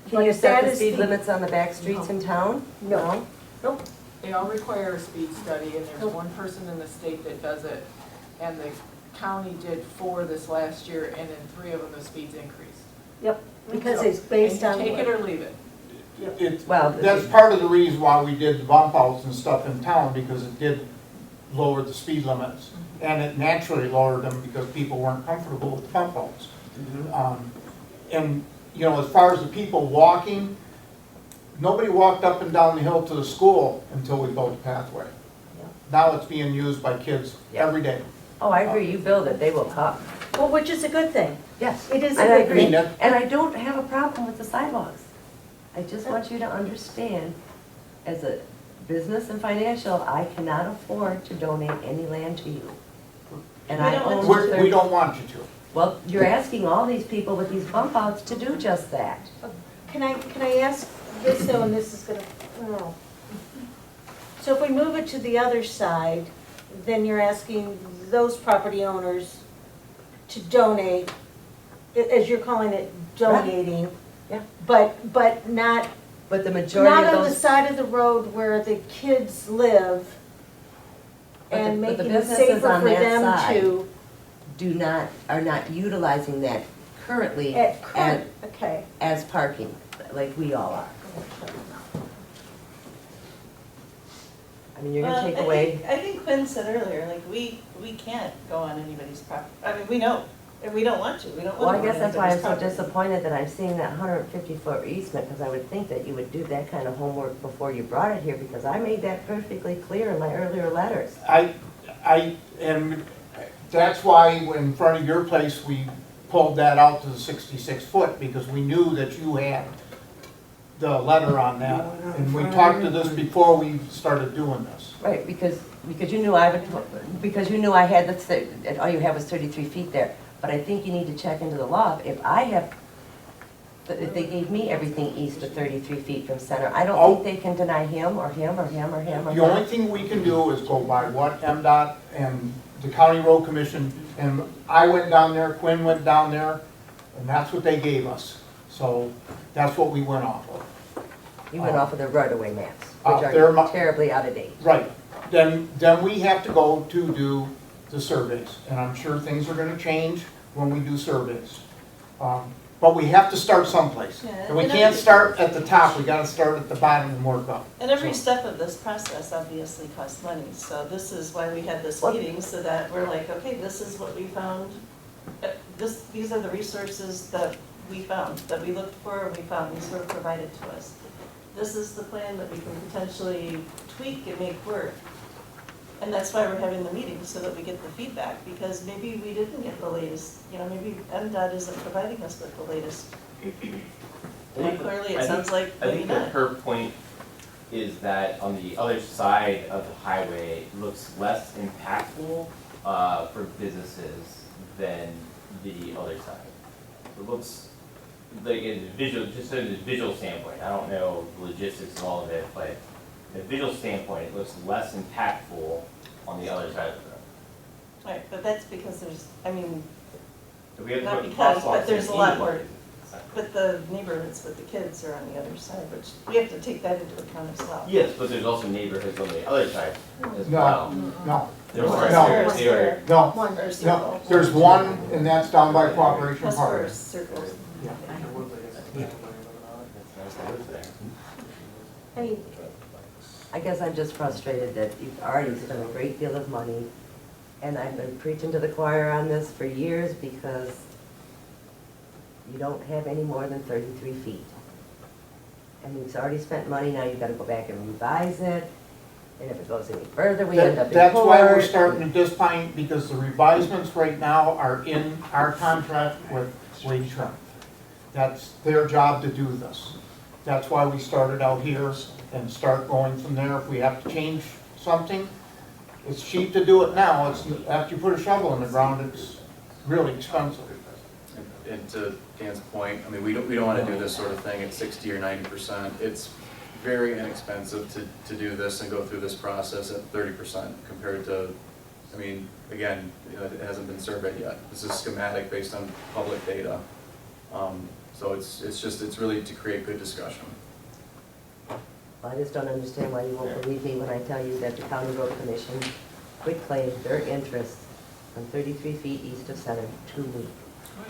Can you but set that the is speed limits on the back streets in town? No. Nope. They all require a speed study, and there's Nope. one person in the state that does it. And the county did 4 this last year, and in 3 of them, the speeds increased. Yep, because So- it's based on. And you take it or leave it. Well, That's part of the reason why we did the bump outs and stuff in town, because it did lower the speed limits. And it naturally lowered them because people weren't comfortable with the bump outs. And, as far as the people walking, nobody walked up and down the hill to the school until we built the pathway. Now it's being used by kids every day. Oh, I agree, you build it, they will come. Well, which is a good thing. Yes. It is a And I good agree. thing. And I don't have a problem with the sidewalks. I just want you to understand, as a business and financial, I cannot afford to donate any land to you. And I own We don't want you to. Well, you're asking all these people with these bump outs to do just that. Can I ask this though, and this is gonna, oh. So if we move it to the other side, then you're asking those property owners to donate, as you're calling it, donating. Yeah. But not, But the majority not of on the those, side of the road where the kids live and but the making it businesses safer on for that them side to. are not utilizing that currently At current, okay. as parking, like we all are. I mean, you're Well, gonna take away, I think Quinn said earlier, like, we can't go on anybody's property. I mean, we know, and we don't want to, we don't well, I want to go guess on that's why I'm anybody's so property. disappointed that I'm seeing that 150-foot easement, because I would think that you would do that kind of homework before you brought it here, because I made that perfectly clear in my earlier letters. And that's why in front of your place, we pulled that out to the 66 foot, because we knew that you had the letter on that. And we talked to this before we started doing this. Right, because you knew I had the, all you had was 33 feet there. But I think you need to check into the law. If they gave me everything east of 33 feet from center, I don't think they can deny him or him or him or him or The only him. thing we can do is go by what MDOT and the County Road Commission, and I went down there, Quinn went down there, and that's what they gave us. So that's what we went off of. You went off of the right-of-way maps, They're which are terribly out of date. Right, then we have to go to do the surveys, and I'm sure things are gonna change when we do surveys. But we have to start someplace. Yeah, And we and can't start at the top, we gotta start at the bottom and work up. And every So- step of this process obviously costs money, so this is why we had this meeting, so that we're like, okay, this is what we found. These are the resources that we found, that we looked for, and we found, these were provided to us. This is the plan that we can potentially tweak and make work. And that's why we're having the meeting, so that we get the feedback, because maybe we didn't get the latest, maybe MDOT isn't providing us with the latest. And clearly, it sounds like I maybe think that not. her point is that on the other side of the highway, it looks less impactful for businesses than the other side. It looks like in a visual, just in a visual standpoint, I don't know the logistics of all of it, but in a visual standpoint, it looks less impactful on the other side of the road. Right, but that's because there's, So we have to not put because, crosswalks but there's in a lot any more, business. but the neighborhoods with the kids are on the other side, which we have to take that into account as well. Yes, but there's also neighborhoods on the other side as No. well. No, There No. are, No. there no, One. Or no, circle. there's one, and that's down by Cooperation Plus Park. for circles. Yeah. There was, I guess, a family living on it. That's nice to live there. I mean, I guess I'm just frustrated that you've already spent a great deal of money, and I've been preaching to the choir on this for years because you don't have any more than 33 feet. And we've already spent money, now you've got to go back and revise it, and if it goes any further, we end up in court. That's why we're starting at this point, because the revisements right now are in our contract with Wage Trump. That's their job to do this. That's why we started out here and start going from there. If we have to change something, it's cheap to do it now. It's, after you put a shovel in the ground, it's really expensive. And to Dan's point, we don't wanna do this sort of thing at 60 or 90%. It's very inexpensive to do this and go through this process at 30% compared to, again, it hasn't been surveyed yet. This is schematic based on public data. So it's really to create good discussion. I just don't understand why you won't believe me when I tell you that the County Road Commission quitclaimed their interest on 33 feet east of Center 2 weeks.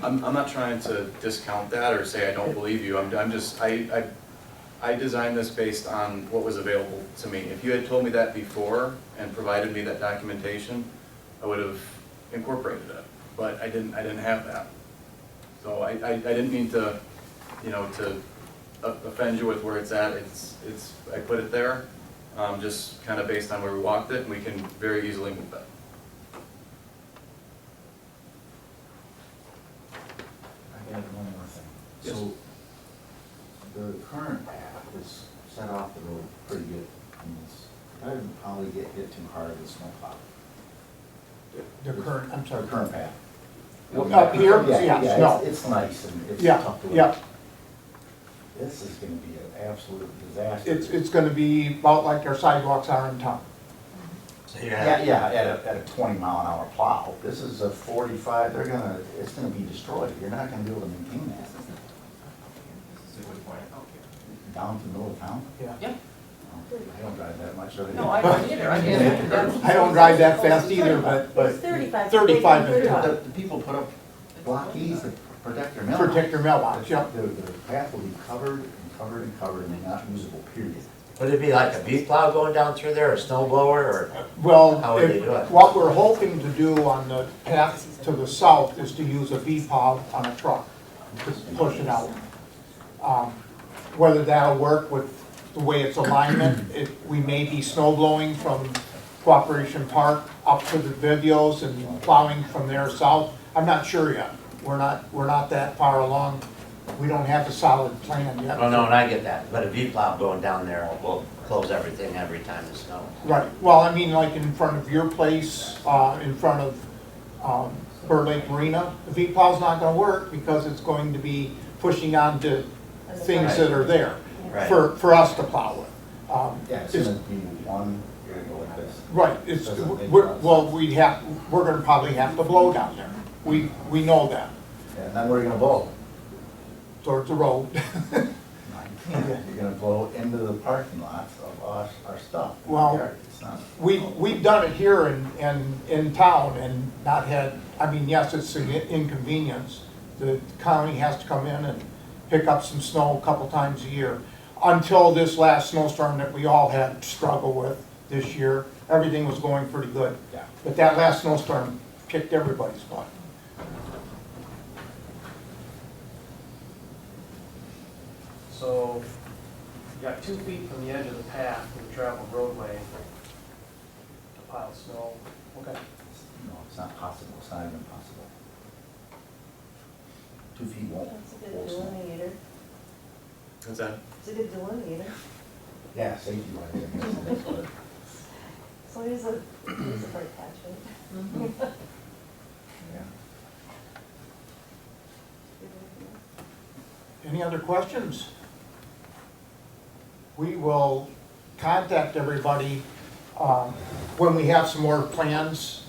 I'm not trying to discount that or say I don't believe you. I'm just, I designed this based on what was available to me. If you had told me that before and provided me that documentation, I would have incorporated it, but I didn't have that. So I didn't mean to, to offend you with where it's at. I put it there, just kind of based on where we walked it, and we can very easily move it. I got one more thing. Yes. So, the current path is set off the road pretty good. It doesn't probably get hit too hard with snowplow. The current, I'm sorry. The current path. Up here? Yeah, Yes, no. it's nice and it's Yeah, tough to yeah. live. This is gonna be an absolute disaster. It's gonna be about like our sidewalks are in town. Yeah, at a 20-mile-an-hour plow. This is a 45, it's gonna be destroyed. You're not gonna be able to maintain that. This is a good point. Down to the middle of town? Yeah. Yeah. I don't drive that much. No, I don't either. I don't drive that fast either, but it's 35. 35 in town. The people put up blockies to protect their mailbox. Protect your mailbox, yep. The path will be covered and covered and covered and not usable, period. Would it be like a V plow going down through there, or a snow blower, or? Well, How would they do it? what we're hoping to do on the path to the south is to use a V-plow on a truck, to push it out. Whether that'll work with the way it's alignment, we may be snow blowing from Cooperation Park up to the videos and plowing from there south. I'm not sure yet. We're not that far along. We don't have a solid plan yet. Oh, no, and I get that, but a V plow going down there will close everything every time it snows. Right, well, like in front of your place, in front of Bird Lake Marina, the V-plow's not gonna work because it's going to be pushing onto things that are there Right. for us to plow with. Yeah, it's gonna be one, you're gonna go like this. Right, Doesn't make sense. we're gonna probably have to blow down there. We know that, And then where are you gonna blow? towards the road. You're gonna blow into the parking lots of our stuff. in the Well, yard. It's not. We've done it here in town and not had, yes, it's an inconvenience. The county has to come in and pick up some snow a couple times a year. Until this last snowstorm that we all had to struggle with this year, everything was going pretty good. Yeah. But that last snowstorm kicked everybody's butt. So, you got 2 feet from the edge of the path to the traveled roadway. pile of snow. Okay. No, it's not possible, it's not even possible. 2 feet won't That's a good hold snow. delineator. What's that? It's a good delineator. Yeah, safety wise, I guess, that's what it- So he's a for attachment. yeah. Any other questions? We will contact everybody when we have some more plans.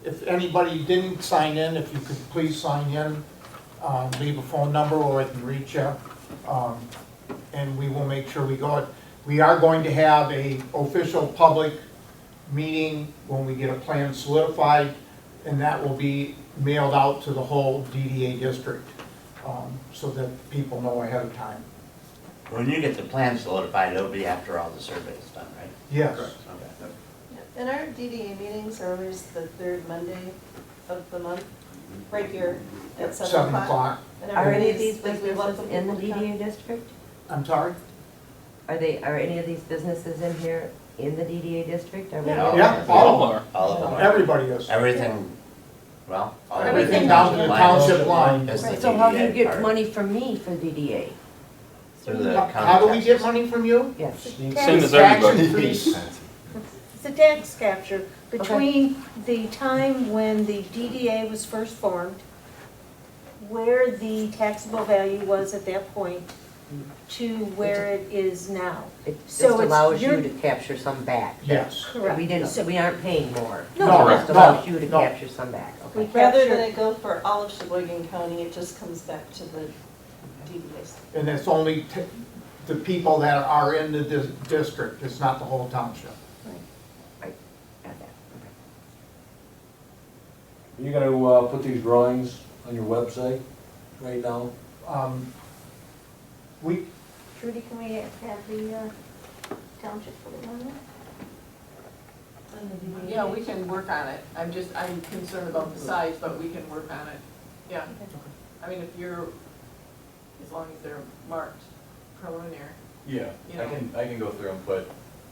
If anybody didn't sign in, if you could please sign in, leave a phone number where I can reach you. And we will make sure we go. We are going to have a official public meeting when we get a plan solidified, and that will be mailed out to the whole DDA district, so that people know ahead of time. When you get the plan solidified, it'll be after all the survey's done, right? Yes. Okay. And our DDA meetings are always the third Monday of the month, right here at 7 o'clock. And Are any of everybody's- these like, we want businesses in the people to come. DDA district? I'm sorry? Are any of these businesses in here in the DDA district? Are we- Yeah. Yeah, all of them. All of them are. Everybody is. Everything, well. all of Everything it. down to the township line. Is the So how do you DDA get part. money from me for DDA? Through the county How do we get taxes. money from you? Yes. Same as everybody. It's a tax capture between the time when the DDA was first formed, where the taxable value was at that point, to where it is now. It just So it's allows you your- to capture some back. Yes. Correct. We aren't paying more. No, It just no, allows you to no. capture some back, We okay. Rather than capture, it go for all of Sheboygan County, it just comes back to the DDAs. And it's only the people that are in the district, it's not the whole township. Add that, okay. You gonna, put these drawings on your website right now? We, Trudy, can we have the township put it on there? Yeah, we can work on it. I'm concerned about the size, but we can work on it. Yeah. I mean, if you're, as long as they're marked preliminary. Yeah, You I know. can go through and put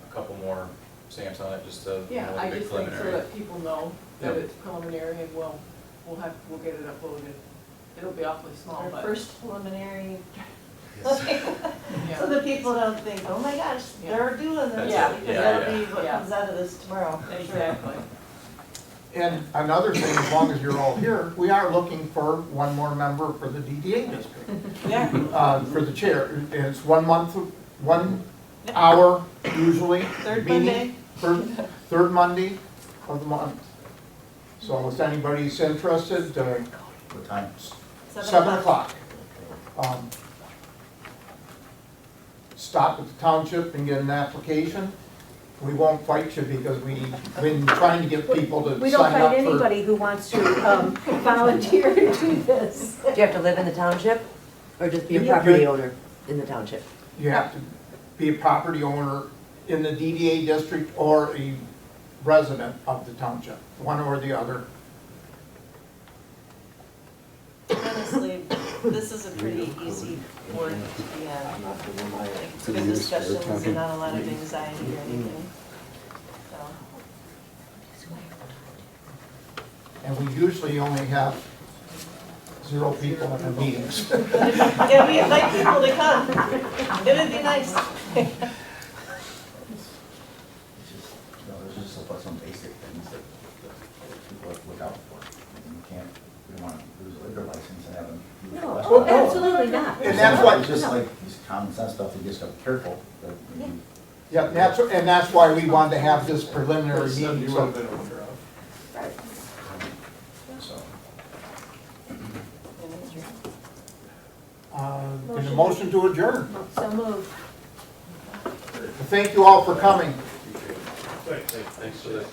a couple more stamps on it, just to, you Yeah, know, I a big just think so preliminary. that people know that Yep. it's preliminary and we'll get it uploaded. It'll be awfully small, Our but, first preliminary, yeah. so that people don't think, oh my gosh, they're doing this. Yeah. Because Yeah, that'll be what yeah. comes out of this tomorrow. Exactly. and another thing, as long as you're all here, we are looking for one more member for the DDA district, Yeah, for the chair. And it's 1 month, 1 hour usually. Third meeting, third Monday of the month. So if anybody's interested, What time? 7 o'clock. Stop at the township and get an application. We won't fight you because we've been trying to get people to We don't sign up fight for. anybody who wants to volunteer to do this. Do you have to live in the township, or just be a You- property you- owner in the township? You have to be a property owner in the DDA district or a resident of the township, one or the other. honestly, this is a pretty easy board to be on. Like, it's good discussions and not a lot of anxiety or anything. So, And we usually only have 0 people in the meetings. yeah, we invite people to come. It would be nice. It's just, there's just some basic things that people have to look out for. You can't, we don't want to lose a liquor license and have them. No, oh, absolutely not. And that's what- It's just like these common sense stuff, you just gotta be careful that you. Yeah, that's why we wanted to have this preliminary meeting. So So, There's a motion to adjourn. So moved. Thank you all for coming. Thanks for that.